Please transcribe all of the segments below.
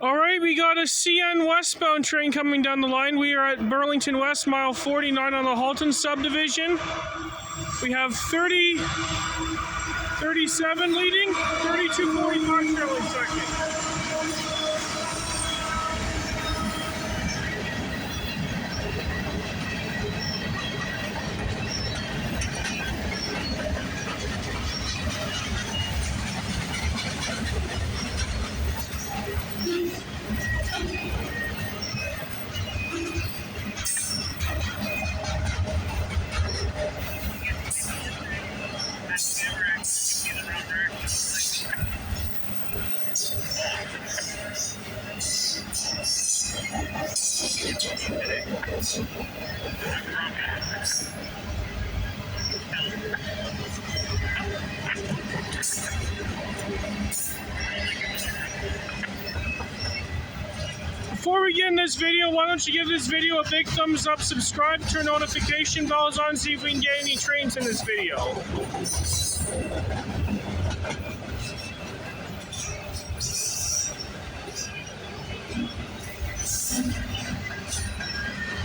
All right, we got a CN westbound train coming down the line. We are at Burlington West, mile 49 on the Halton Subdivision. We have 30, 37 leading, 32.45 trailing second. Before we get in this video, why don't you give this video a big thumbs up, subscribe, turn notification bells on, see if we can get any trains in this video.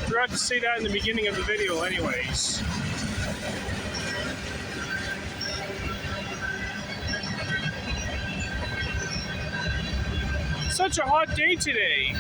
Forgot to say that in the beginning of the video anyways. Such a hot day today.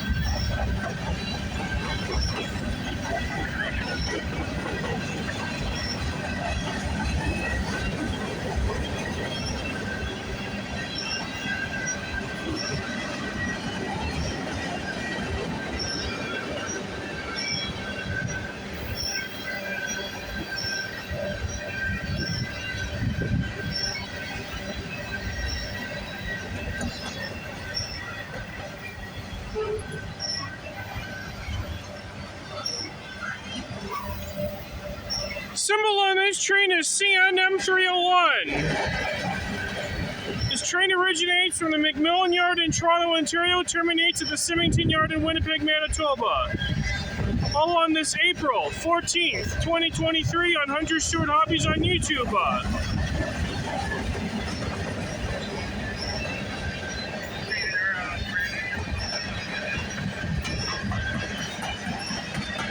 Symbol on this train is CNM301. This train originates from the McMillan Yard in Toronto, Ontario, terminates at the Symington Yard in Winnipeg, Manitoba. All on this April 14th, 2023 on Hunter Stewart Hobbies on YouTube.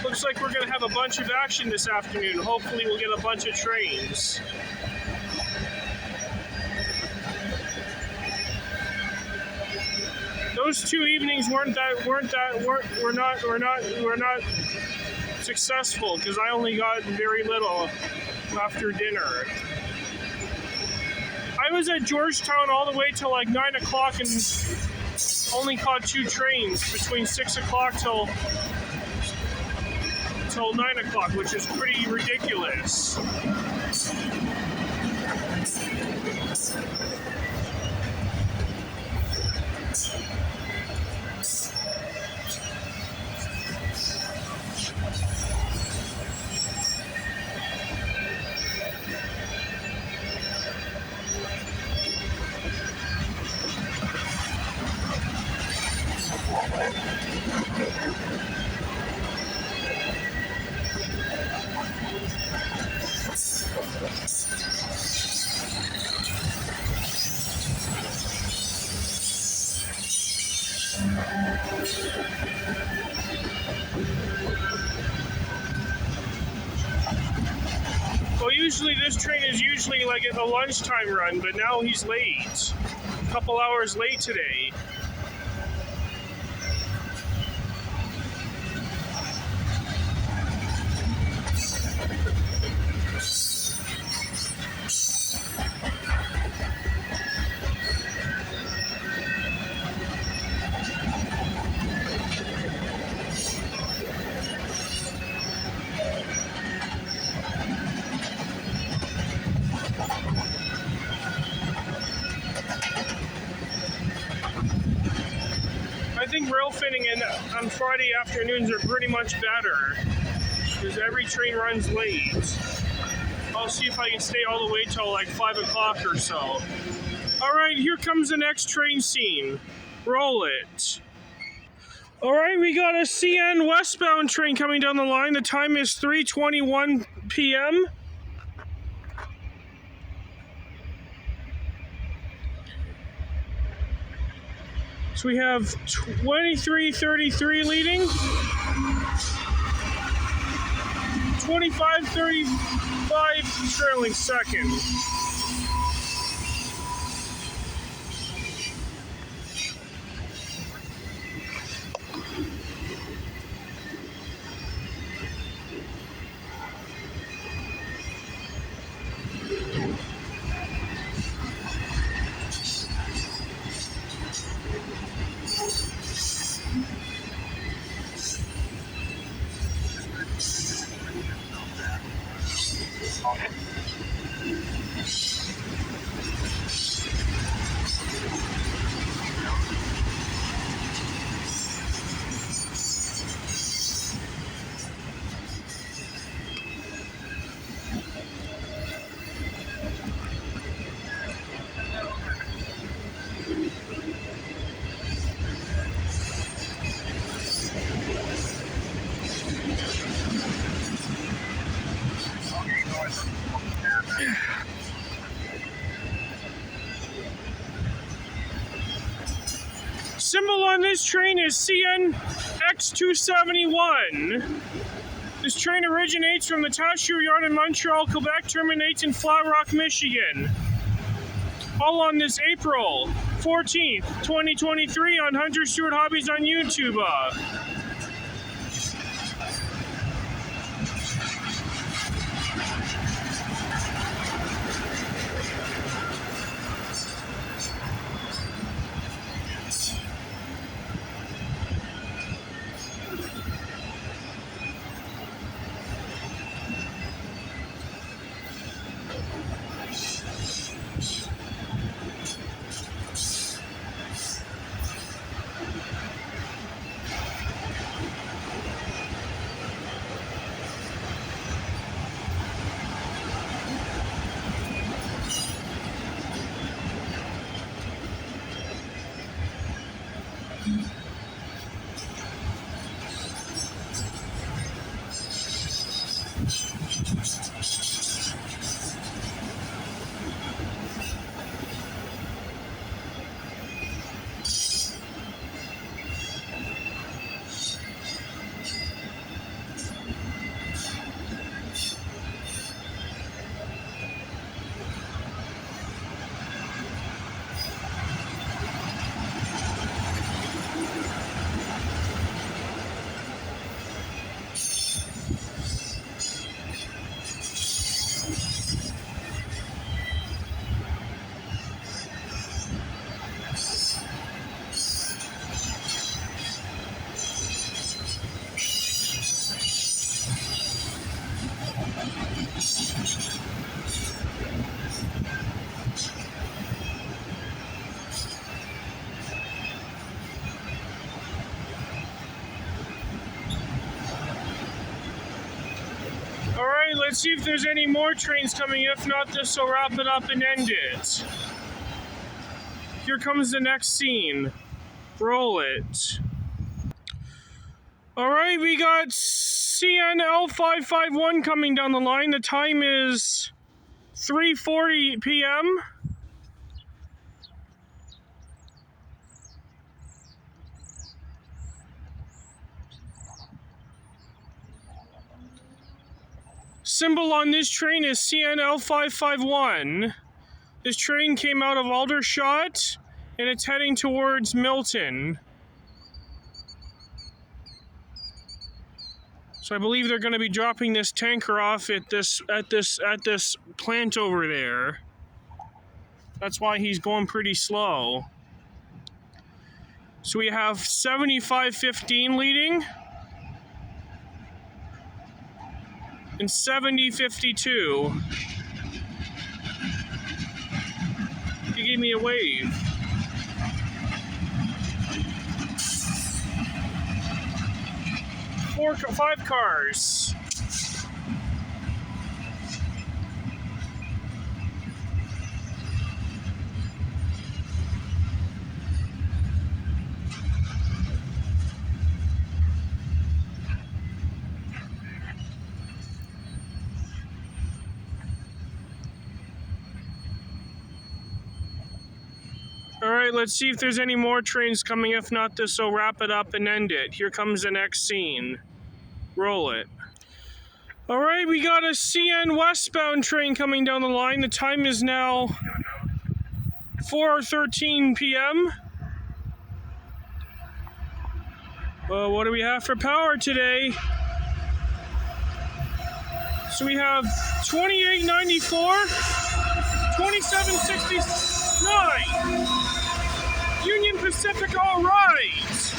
Looks like we're going to have a bunch of action this afternoon. Hopefully we'll get a bunch of trains. Those 2 evenings were not successful because I only got very little after dinner. I was at Georgetown all the way till like 9 o'clock and only caught 2 trains between 6 o'clock till 9 o'clock, which is pretty ridiculous. Well, usually this train is usually like at the lunchtime run, but now he's late. A couple hours late today. I think railfanning on Friday afternoons are pretty much better because every train runs late. I'll see if I can stay all the way till like 5 o'clock or so. All right, here comes the next train scene. Roll it. All right, we got a CN westbound train coming down the line. The time is 3:21 p.m. So we have 23:33 leading, 25:35 trailing second. Symbol on this train is CNX271. This train originates from the Tashier Yard in Montreal, Quebec, terminates in Flat Rock, Michigan. All on this April 14th, 2023 on Hunter Stewart Hobbies on YouTube. Alright, let's see if there's any more trains coming. If not, this will wrap it up and end it. Here comes the next scene. Roll it. Alright, we got CNL551 coming down the line. The time is 3:40 p.m. Symbol on this train is CNL551. This train came out of Aldershot and it's heading towards Milton. So I believe they're going to be dropping this tanker off at this plant over there. That's why he's going pretty slow. So we have 7515 leading and 7052. He gave me a wave. Five cars. All right, right, let's see if there's any more trains coming. If not, this will wrap it up and end it. Here comes the next scene. Roll it. All right, we got a CN westbound train coming down the line. The time is now 4:13 p.m. Well, what do we have for power today? So we have 2894, 2769. Union Pacific, all right.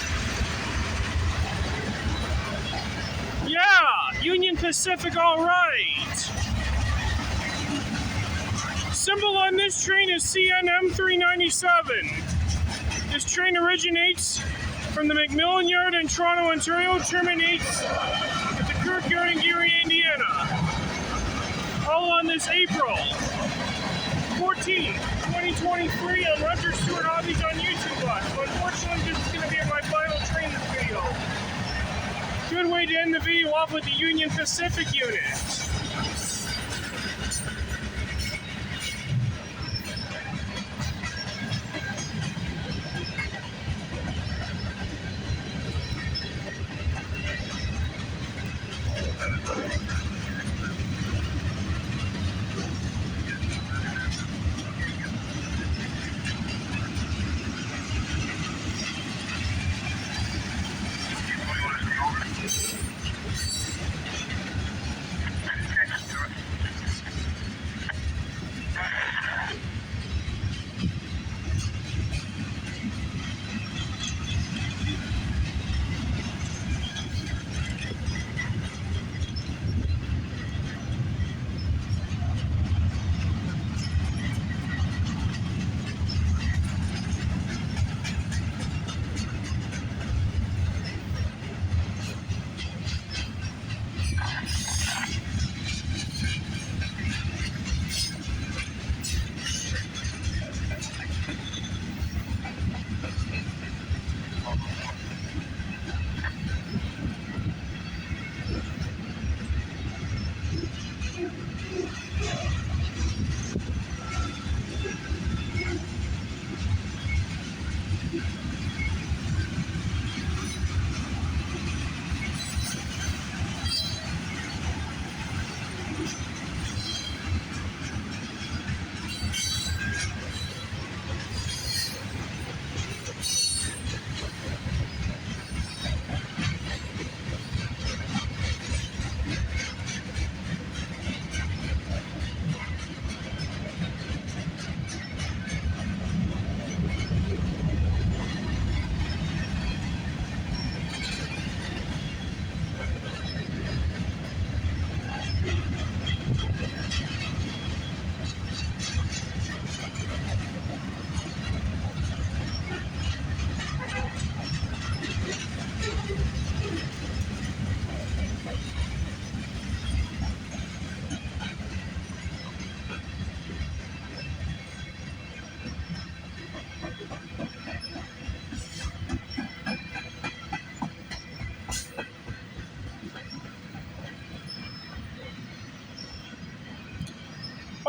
Yeah, Union Pacific, all right. Symbol on this train is CNM 397. This train originates from the McMillan Yard in Toronto, Ontario, terminates at the Kirk Yard in Gary, Indiana. All on this April 14, 2023 on Hunter Stewart Hobbies on YouTube Live. Unfortunately, this is going to be my final train this video. Good way to end the video off with the Union Pacific unit.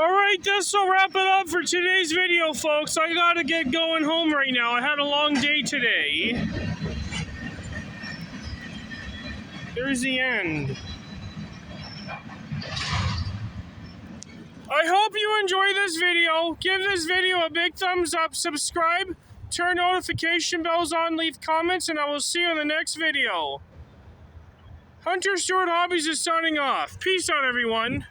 Alright, this will wrap it up for today's video, folks. I gotta get going home right now. I had a long day today. There's the end. I hope you enjoy this video. Give this video a big thumbs up, subscribe, turn notification bells on, leave comments, and I will see you in the next video. Hunter Stewart Hobbies is signing off. Peace out, everyone.